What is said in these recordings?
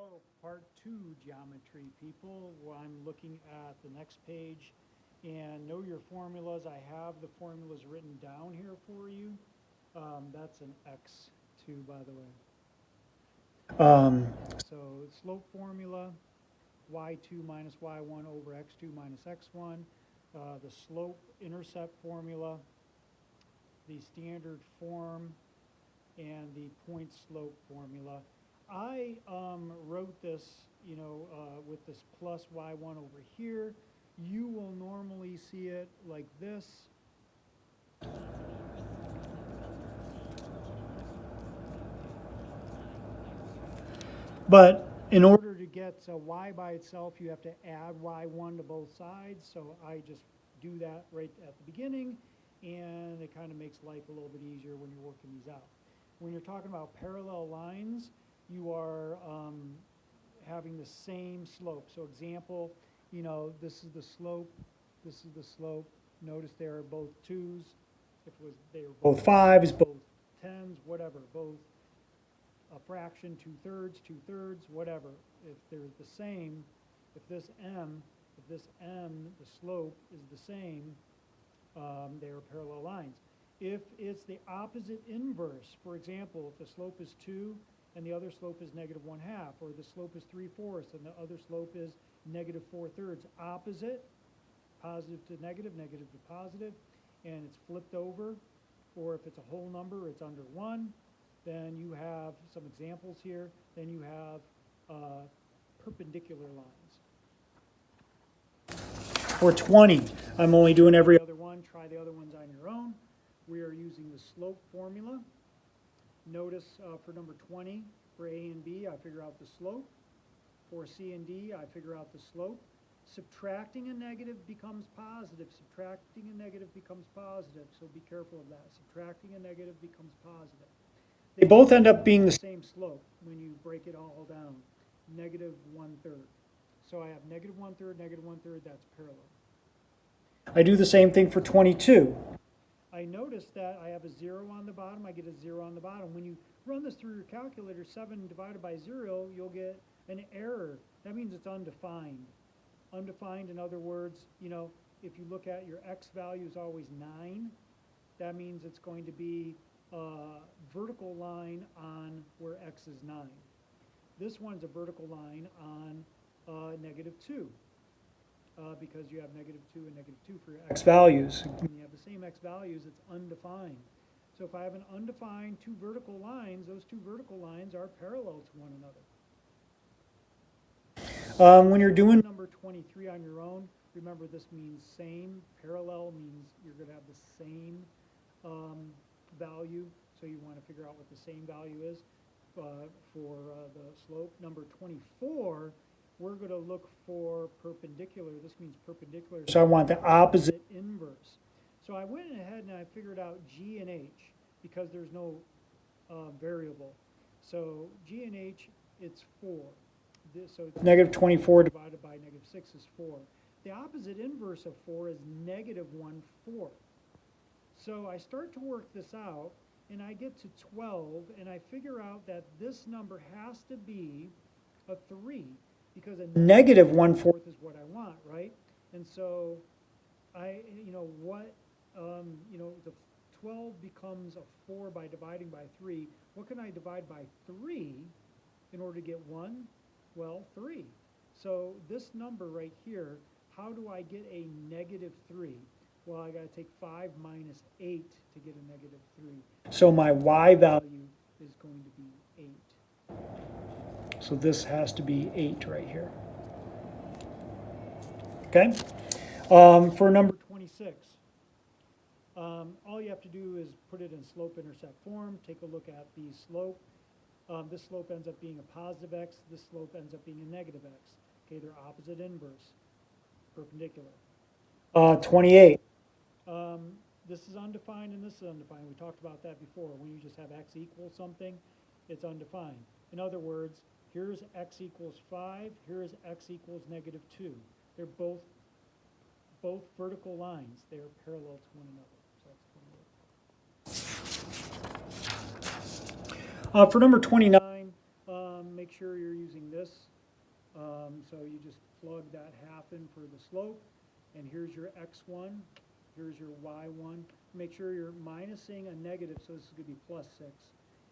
So part two geometry, people. Well, I'm looking at the next page and know your formulas. I have the formulas written down here for you. That's an x2, by the way. So slope formula, y2 minus y1 over x2 minus x1. The slope intercept formula, the standard form, and the point slope formula. I wrote this, with this plus y1 over here. You will normally see it like this. But in order to get y by itself, you have to add y1 to both sides. So I just do that right at the beginning, and it kind of makes life a little bit easier when you're working these out. When you're talking about parallel lines, you are having the same slope. So example, this is the slope, this is the slope. Notice they are both 2s. If it was, they were both 5s, both 10s, whatever, both a fraction, 2/3, 2/3, whatever. If they're the same, if this m, the slope is the same, they are parallel lines. If it's the opposite inverse, for example, if the slope is 2 and the other slope is -1/2, or the slope is 3/4 and the other slope is -4/3, opposite, positive to negative, negative to positive, and it's flipped over, or if it's a whole number, it's under 1, then you have some examples here, then you have perpendicular lines. For 20, I'm only doing every other one. Try the other ones on your own. We are using the slope formula. Notice for number 20, for A and B, I figure out the slope. For C and D, I figure out the slope. Subtracting a negative becomes positive. Subtracting a negative becomes positive, so be careful of that. Subtracting a negative becomes positive. They both end up being the same slope when you break it all down, -1/3. So I have -1/3, -1/3, that's parallel. I do the same thing for 22. I notice that I have a 0 on the bottom, I get a 0 on the bottom. When you run this through your calculator, 7 divided by 0, you'll get an error. That means it's undefined. Undefined, in other words, if you look at your x value is always 9, that means it's going to be a vertical line on where x is 9. This one's a vertical line on -2. Because you have -2 and -2 for your x values. When you have the same x values, it's undefined. So if I have an undefined two vertical lines, those two vertical lines are parallel to one another. When you're doing number 23 on your own, remember this means same. Parallel means you're going to have the same value. So you want to figure out what the same value is for the slope. Number 24, we're going to look for perpendicular. This means perpendicular. So I want the opposite inverse. So I went ahead and I figured out G and H because there's no variable. So G and H, it's 4. So it's -24 divided by -6 is 4. The opposite inverse of 4 is -1/4. So I start to work this out, and I get to 12, and I figure out that this number has to be a 3, because a -1/4 is what I want, right? And so the 12 becomes a 4 by dividing by 3. What can I divide by 3 in order to get 1? Well, 3. So this number right here, how do I get a -3? Well, I got to take 5 minus 8 to get a -3. So my y value is going to be 8. So this has to be 8 right here. Okay? For number 26, all you have to do is put it in slope-intercept form. Take a look at the slope. This slope ends up being a positive x. This slope ends up being a negative x. Okay, they're opposite inverse, perpendicular. 28. This is undefined and this is undefined. We talked about that before. When you just have x equals something, it's undefined. In other words, here's x equals 5. Here's x equals -2. They're both vertical lines. They are parallel to one another. So that's 28. For number 29, make sure you're using this. So you just plug that half in for the slope, and here's your x1, here's your y1. Make sure you're minusing a negative, so this is going to be plus 6,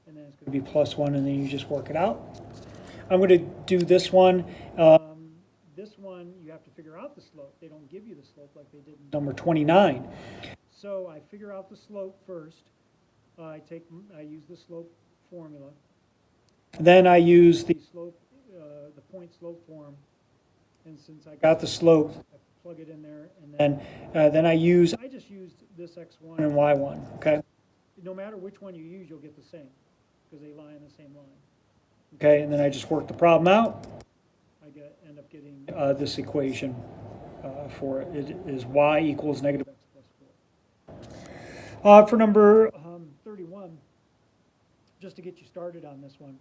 and then it's going to be plus 1, and then you just work it out. I'm going to do this one. This one, you have to figure out the slope. They don't give you the slope like they did in number 29. So I figure out the slope first. I use the slope formula. Then I use the slope, the point slope form. And since I got the slope, I plug it in there, and then I just used this x1 and y1. Okay. No matter which one you use, you'll get the same because they lie in the same line. Okay, and then I just work the problem out. I end up getting this equation for it. It is y equals negative x plus 4. For number 31, just to get you started on this one,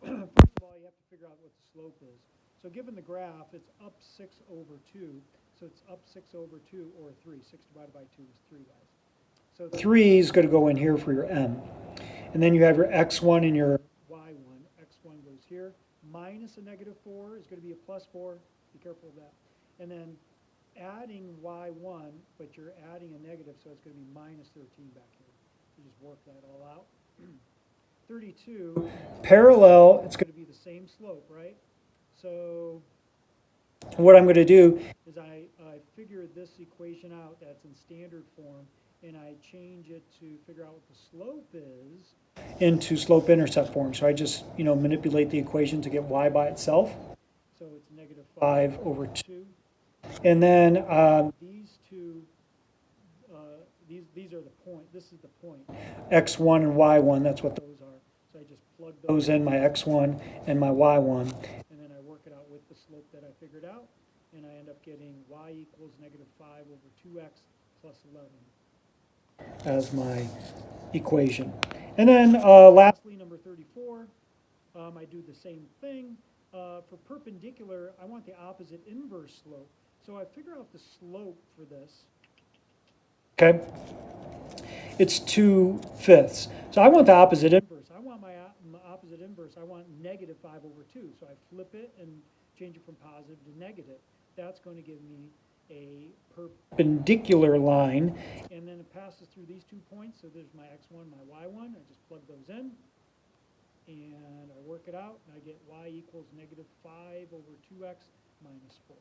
first of all, you have to figure out what the slope is. So given the graph, it's up 6 over 2. So it's up 6 over 2 or 3. 6 divided by 2 is 3, guys. So 3 is going to go in here for your m. And then you have your x1 and your y1. x1 goes here. Minus a negative 4 is going to be a plus 4. Be careful of that. And then adding y1, but you're adding a negative, so it's going to be minus 13 back here. You just work that all out. 32, parallel, it's going to be the same slope, right? So what I'm going to do is I figure this equation out that's in standard form, and I change it to figure out what the slope is into slope-intercept form. So I just, manipulate the equation to get y by itself. So it's negative 5 over 2. And then these two, these are the point. This is the point. x1 and y1, that's what those are. So I just plug those in, my x1 and my y1, and then I work it out with the slope that I figured out, and I end up getting y equals negative 5 over 2x plus 11 as my equation. And then lastly, number 34, I do the same thing. For perpendicular, I want the opposite inverse slope. So I figure out the slope for this. Okay. It's 2/5. So I want the opposite inverse. I want my opposite inverse. I want negative 5 over 2. So I flip it and change it from positive to negative. That's going to give me a perpendicular line. And then it passes through these 2 points. So there's my x1, my y1. I just plug those in. And I work it out. And I get y equals negative 5 over 2x minus 4.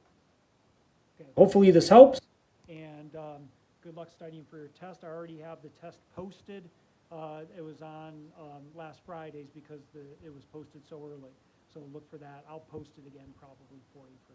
Okay. Hopefully this helps. And good luck studying for your test. I already have the test posted. It was on last Fridays because it was posted so early. So look for that. I'll post it again probably for you for